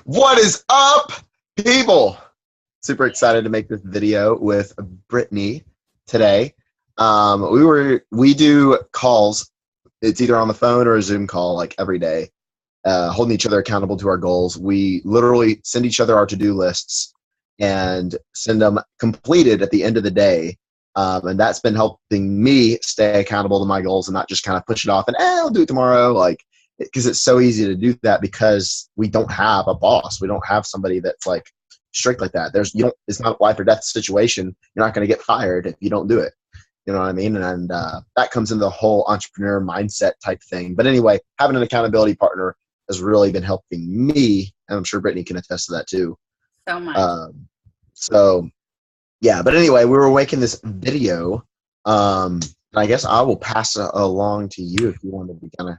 What is up, people? Super excited to make this video with Brittany today. We do calls. It's either on the phone or a Zoom call, like every day, holding each other accountable to our goals. We literally send each other our to-do lists and send them completed at the end of the day. And that's been helping me stay accountable to my goals and not just kind of push it off and I'll do it tomorrow. Because it's so easy to do that because we don't have a boss. We don't have somebody that's like strict like that. It's not a life or death situation. You're not going to get fired if you don't do it. You know what I mean? And that comes into the whole entrepreneur mindset type thing. But anyway, having an accountability partner has really been helping me, and I'm sure Brittany can attest to that too. So much. So yeah, but anyway, we were making this video. And I guess I will pass it along to you if you want to kind of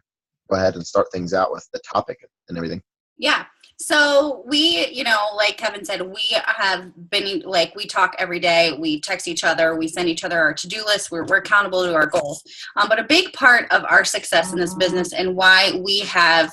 go ahead and start things out with the topic and everything. Yeah. So we, like Kevin said, we have been we talk every day. We text each other. We send each other our to-do list. We're accountable to our goals. But a big part of our success in this business and why we have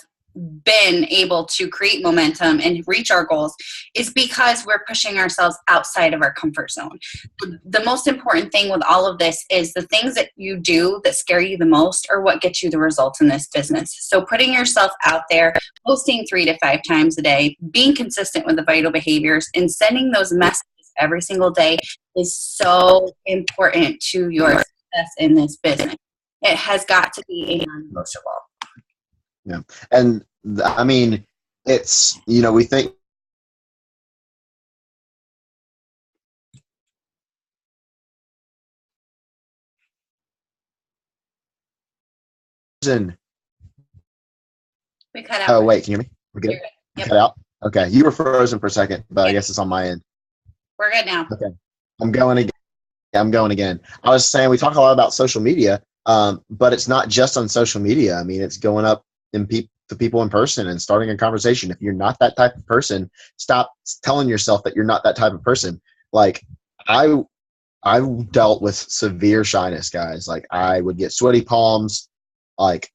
been able to create momentum and reach our goals is because we're pushing ourselves outside of our comfort zone. The most important thing with all of this is the things that you do that scare you the most are what gets you the results in this business. So putting yourself out there, posting 3 to 5 times a day, being consistent with the vital behaviors, and sending those messages every single day is so important to your success in this business. It has got to be a non-negotiable. Yeah. And I mean, it's, we think We cut out. Oh, wait, can you hear me? We're good? Yep. Cut out? Okay. You were frozen for a second, but I guess it's on my end. We're good now. Okay. I'm going again. I was saying we talk a lot about social media, but it's not just on social media. I mean, it's going up to people in person and starting a conversation. If you're not that type of person, stop telling yourself that you're not that type of person. Like I dealt with severe shyness, guys. Like I would get sweaty palms. Like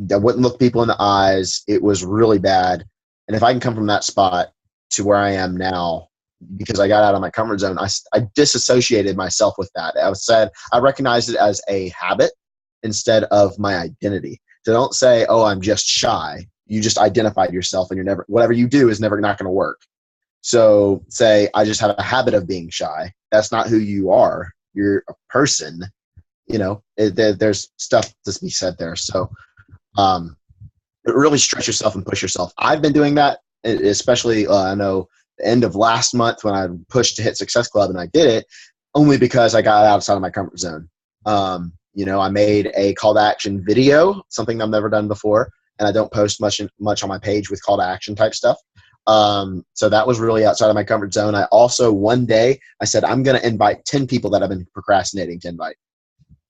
I wouldn't look people in the eyes. It was really bad. And if I can come from that spot to where I am now, because I got out of my comfort zone, I disassociated myself with that. I recognized it as a habit instead of my identity. So don't say, oh, I'm just shy. You just identified yourself and whatever you do is never not going to work. So say, I just have a habit of being shy. That's not who you are. You're a person, there's stuff to be said there. So really stretch yourself and push yourself. I've been doing that, especially I know the end of last month when I pushed to hit Success Club, and I did it only because I got outside of my comfort zone. I made a call to action video, something I've never done before, and I don't post much on my page with call to action type stuff. So that was really outside of my comfort zone. I also, one day, I said, I'm going to invite 10 people that I've been procrastinating to invite.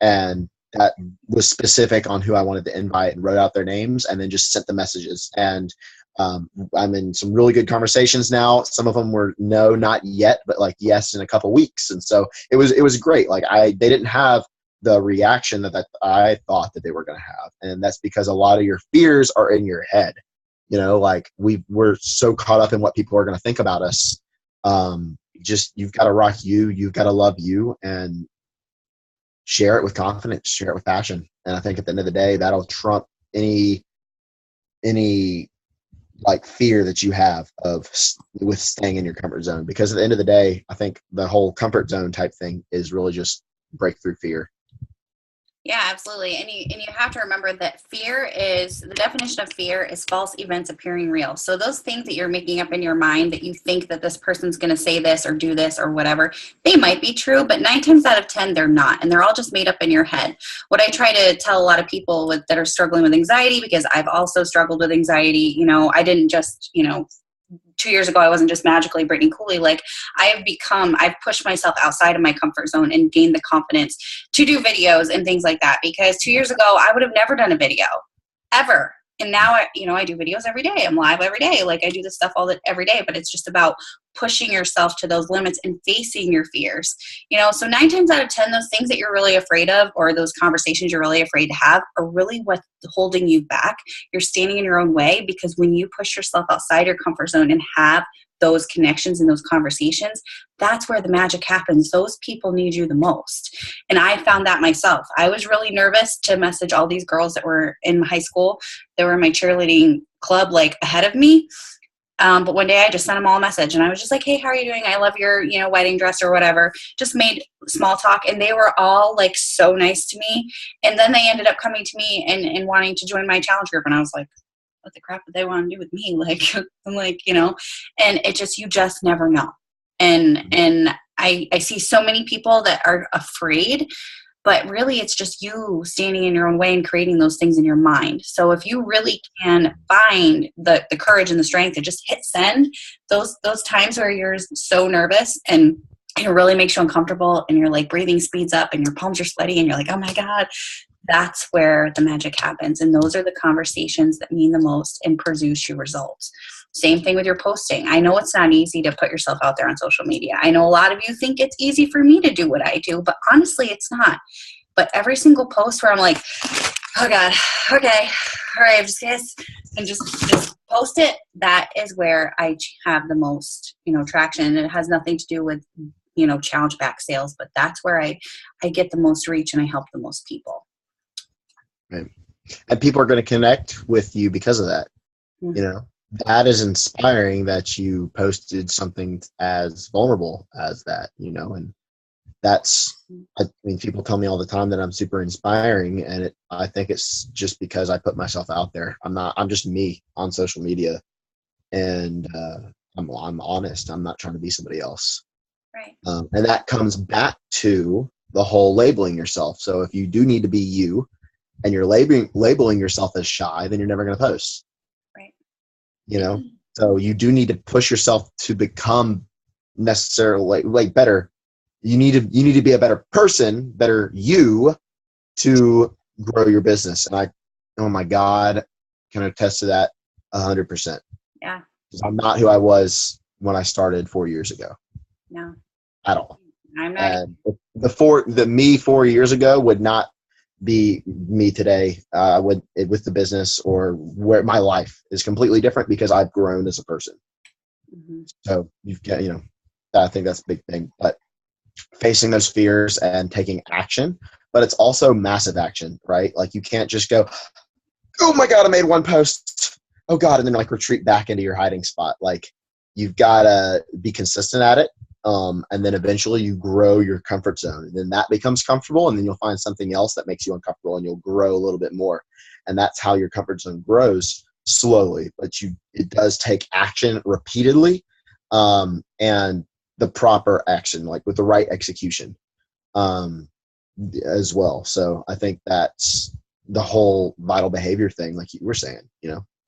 And that was specific on who I wanted to invite and wrote out their names and then just sent the messages. And I'm in some really good conversations now. Some of them were no, not yet, but like yes in a couple weeks. And so it was great. Like they didn't have the reaction that I thought that they were going to have. And that's because a lot of your fears are in your head. We're so caught up in what people are going to think about us. You've got to rock you. You've got to love you and share it with confidence, share it with passion. And I think at the end of the day, that'll trump any like fear that you have with staying in your comfort zone. Because at the end of the day, I think the whole comfort zone type thing is really just breakthrough fear. Yeah, absolutely. And you have to remember that the definition of fear is false events appearing real. So those things that you're making up in your mind that you think that this person's going to say this or do this or whatever, they might be true, but 9 times out of 10, they're not. And they're all just made up in your head. What I try to tell a lot of people that are struggling with anxiety, because I've also struggled with anxiety, I didn't just, 2 years ago, I wasn't just magically Brittany Cooley. Like I've pushed myself outside of my comfort zone and gained the confidence to do videos and things like that. Because 2 years ago, I would have never done a video ever. And now I do videos every day. I'm live every day. Like I do this stuff every day, but it's just about pushing yourself to those limits and facing your fears. So 9 times out of 10, those things that you're really afraid of, or those conversations you're really afraid to have, are really what's holding you back. You're standing in your own way, because when you push yourself outside your comfort zone and have those connections and those conversations, that's where the magic happens. Those people need you the most. And I found that myself. I was really nervous to message all these girls that were in high school, that were in my cheerleading club, like ahead of me. But one day I just sent them all a message, and I was just like, hey, how are you doing? I love your, wedding dress or whatever. Just made small talk, and they were all like so nice to me. And then they ended up coming to me and wanting to join my challenge group. And I was like, what the crap did they want to do with me? Like, I'm like, and you just never know. And I see so many people that are afraid, but really it's just you standing in your own way and creating those things in your mind. So if you really can find the courage and the strength to just hit send, those times where you're so nervous and it really makes you uncomfortable, and your like breathing speeds up and your palms are sweaty and you're like, oh my God, that's where the magic happens. And those are the conversations that mean the most and produce your results. Same thing with your posting. I know it's not easy to put yourself out there on social media. I know a lot of you think it's easy for me to do what I do, but honestly, it's not. But every single post where I'm like, oh God, okay, all right, and just post it, that is where I have the most, traction. And it has nothing to do with, challenge back sales, but that's where I get the most reach and I help the most people. Right. And people are going to connect with you because of that. Mm-hmm. That is inspiring that you posted something as vulnerable as that, and people tell me all the time that I'm super inspiring, and I think it's just because I put myself out there. I'm just me on social media, and I'm honest. I'm not trying to be somebody else. Right. And that comes back to the whole labeling yourself. So if you do need to be you, and you're labeling yourself as shy, then you're never going to post. Right. So you do need to push yourself to become necessarily like better. You need to be a better person, better you, to grow your business. And oh my God, can attest to that 100%. Yeah. I'm not who I was when I started 4 years ago. No. At all. I'm not. And the me 4 years ago would not be me today with the business, or where my life is completely different because I've grown as a person. Mm-hmm. So you've got, I think that's a big thing, but facing those fears and taking action, but it's also massive action, right? Like you can't just go, oh my God, I made one post. Oh God. And then like retreat back into your hiding spot. Like you've got to be consistent at it. And then eventually you grow your comfort zone, and then that becomes comfortable, and then you'll find something else that makes you uncomfortable, and you'll grow a little bit more. And that's how your comfort zone grows, slowly, but it does take action repeatedly, and the proper action, like with the right execution, as well. So I think that's the whole vital behavior thing, like you were saying,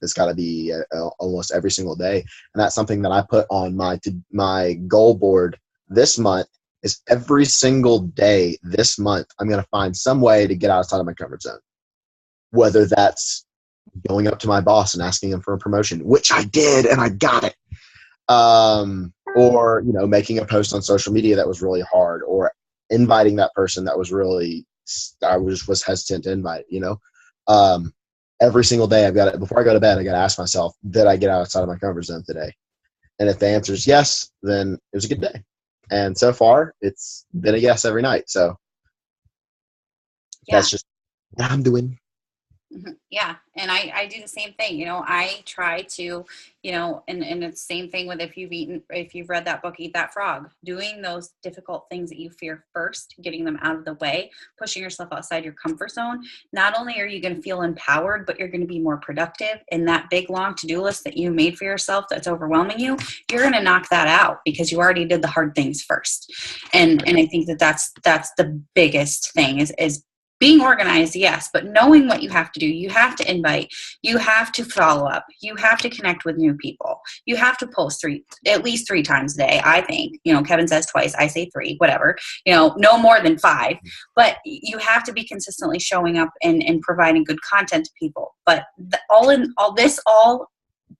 it's got to be almost every single day. And that's something that I put on my goal board this month, is every single day this month, I'm going to find some way to get outside of my comfort zone. Whether that's going up to my boss and asking him for a promotion, which I did, and I got it. Or, making a post on social media that was really hard, or inviting that person that was really, I was hesitant to invite, every single day before I go to bed, I got to ask myself, did I get outside of my comfort zone today? And if the answer is yes, then it was a good day. And so far it's been a yes every night. So That's just what I'm doing. Yeah. And I do the same thing. I try to, and it's the same thing with if you've read that book, Eat That Frog, doing those difficult things that you fear first, getting them out of the way, pushing yourself outside your comfort zone. Not only are you going to feel empowered, but you're going to be more productive. And that big, long to-do list that you made for yourself that's overwhelming you, you're going to knock that out because you already did the hard things first. And I think that's the biggest thing is being organized, yes, but knowing what you have to do. You have to invite, you have to follow up, you have to connect with new people. You have to post at least 3 times a day, I think. Kevin says twice, I say 3, whatever. No more than 5. But you have to be consistently showing up and providing good content to people. But all this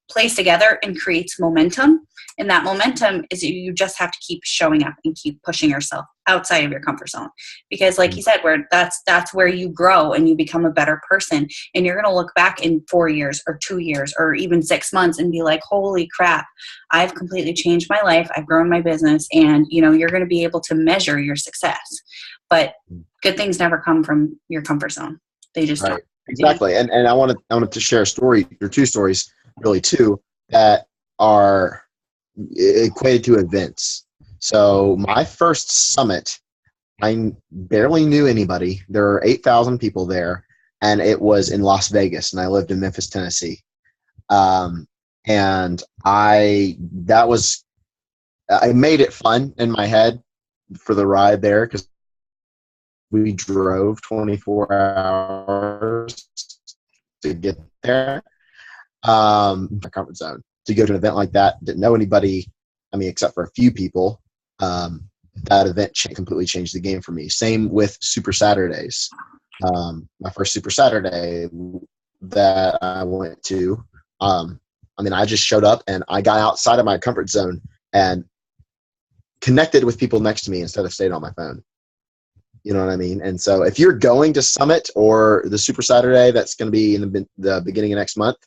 plays together and creates momentum. And that momentum is you just have to keep showing up and keep pushing yourself outside of your comfort zone. Because like you said, that's where you grow and you become a better person. And you're going to look back in 4 years or 2 years or even 6 months and be like, holy crap, I've completely changed my life. I've grown my business. And, you're going to be able to measure your success. But good things never come from your comfort zone. They just don't. Exactly. And I wanted to share a story or 2 stories, really 2, that are equated to events. So my first summit, I barely knew anybody. There were 8,000 people there, and it was in Las Vegas, and I lived in Memphis, Tennessee. And I made it fun in my head for the ride there, because we drove 24 hours to get there. My comfort zone to go to an event like that. Didn't know anybody, except for a few people. That event completely changed the game for me. Same with Super Saturdays. My first Super Saturday that I went to, I just showed up and I got outside of my comfort zone and connected with people next to me instead of staying on my phone. You know what I mean? And so if you're going to Summit or the Super Saturday, that's going to be in the beginning of next month,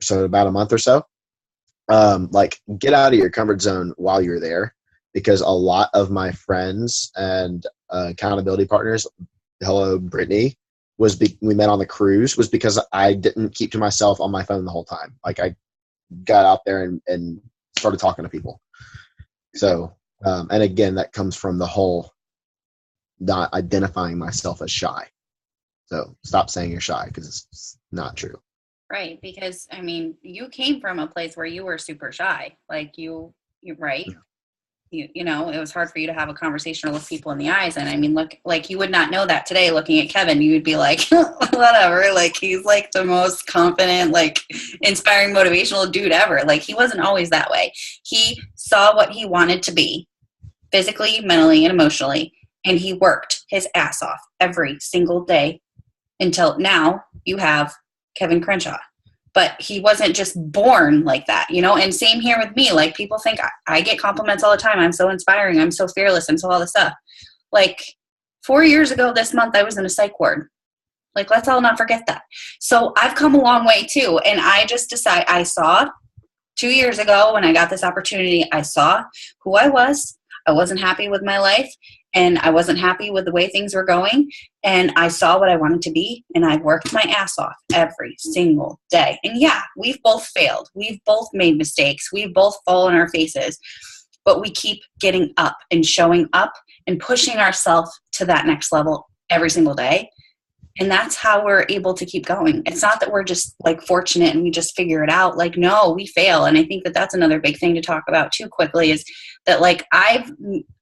so about a month or so, get out of your comfort zone while you're there, because a lot of my friends and accountability partners, hello, Brittany, we met on the cruise, was because I didn't keep to myself on my phone the whole time. Like, I got out there and started talking to people. So, and again, that comes from the whole not identifying myself as shy. So stop saying you're shy, because it's not true. Right. Because you came from a place where you were super shy. Like you right. It was hard for you to have a conversation or look people in the eyes. And look, like, you would not know that today looking at Kevin. You would be like, whatever. Like, he's like the most confident, like, inspiring, motivational dude ever. Like, he wasn't always that way. He saw what he wanted to be physically, mentally, and emotionally. And he worked his ass off every single day until now you have Kevin Crenshaw. But he wasn't just born like that, and same here with me. Like, people think I get compliments all the time. I'm so inspiring. I'm so fearless. I'm so all this stuff. Like, 4 years ago this month, I was in a psych ward. Like, let's all not forget that. So I've come a long way too. And I just I saw 2 years ago when I got this opportunity, I saw who I was. I wasn't happy with my life. And I wasn't happy with the way things were going. And I saw what I wanted to be. And I worked my ass off every single day. And yeah, we've both failed. We've both made mistakes. We've both fallen on our faces. But we keep getting up and showing up and pushing ourselves to that next level every single day. And that's how we're able to keep going. It's not that we're just like fortunate and we just figure it out. Like, no, we fail. And I think that that's another big thing to talk about too quickly, is that, like, I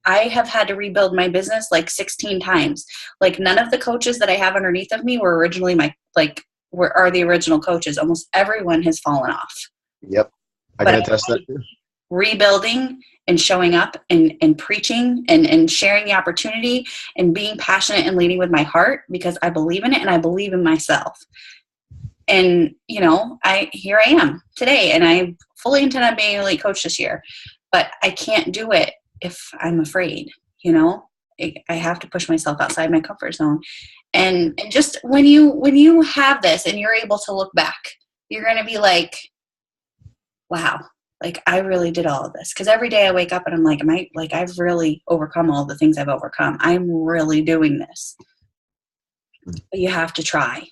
have had to rebuild my business like 16 times. Like, none of the coaches that I have underneath of me were originally are the original coaches. Almost everyone has fallen off. Yep. I can attest that too. Rebuilding and showing up and preaching and sharing the opportunity and being passionate and leading with my heart, because I believe in it and I believe in myself. And, here I am today, and I fully intend on being an elite coach this year, but I can't do it if I'm afraid. I have to push myself outside my comfort zone. And just when you have this and you're able to look back, you're going to be like, wow, like, I really did all of this. Because every day I wake up and I'm like, I've really overcome all the things I've overcome. I'm really doing this. But you have to try.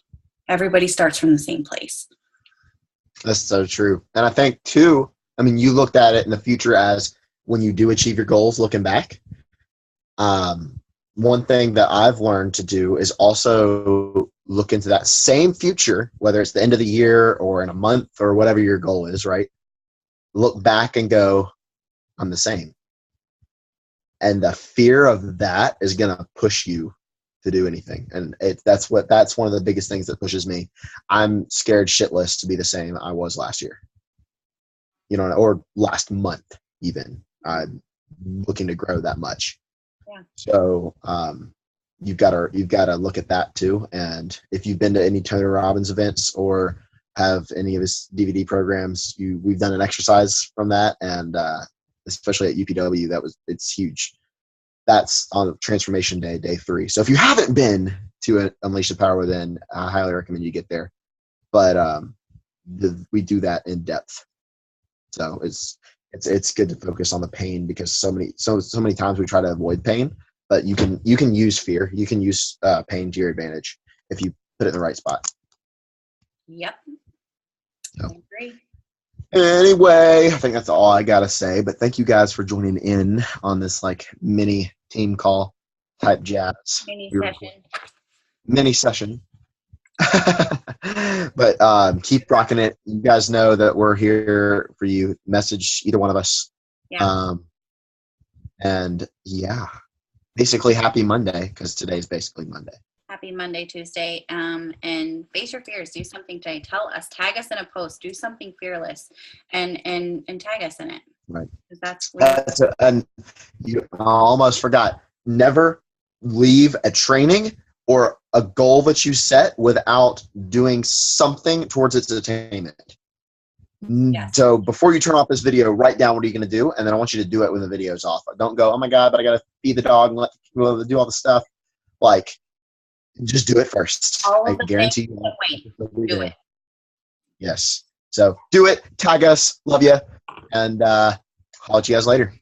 Everybody starts from the same place. That's so true. And I think too, you looked at it in the future as when you do achieve your goals, looking back. One thing that I've learned to do is also look into that same future, whether it's the end of the year or in a month or whatever your goal is, right? Look back and go, I'm the same. And the fear of that is going to push you to do anything. And that's one of the biggest things that pushes me. I'm scared shitless to be the same I was last year. or last month even. I'm looking to grow that much. Yeah. So you've got to look at that too. And if you've been to any Tony Robbins events or have any of his DVD programs, we've done an exercise from that, and especially at UPW, it's huge. That's on Transformation Day, day 3. So if you haven't been to Unleash the Power Within, I highly recommend you get there. But we do that in depth. So it's good to focus on the pain, because so many times we try to avoid pain, but you can use fear, you can use pain to your advantage if you put it in the right spot. Yep. So. I agree. Anyway, I think that's all I gotta say. But thank you guys for joining in on this like mini team call type jazz. Mini session. But keep rocking it. You guys know that we're here for you. Message either one of us. Yeah. And yeah, basically happy Monday, because today's basically Monday. Happy Monday, Tuesday, and face your fears. Do something today. Tell us. Tag us in a post. Do something fearless, and tag us in it. Right. And you almost forgot. Never leave a training or a goal that you set without doing something towards its attainment. Yes. So before you turn off this video, write down what are you going to do, and then I want you to do it when the video's off. Don't go, oh my God, but I got to feed the dog and let people do all the stuff. Like, just do it first. I guarantee you. Do it. Yes. So do it. Tag us. Love you. And I'll let you guys later.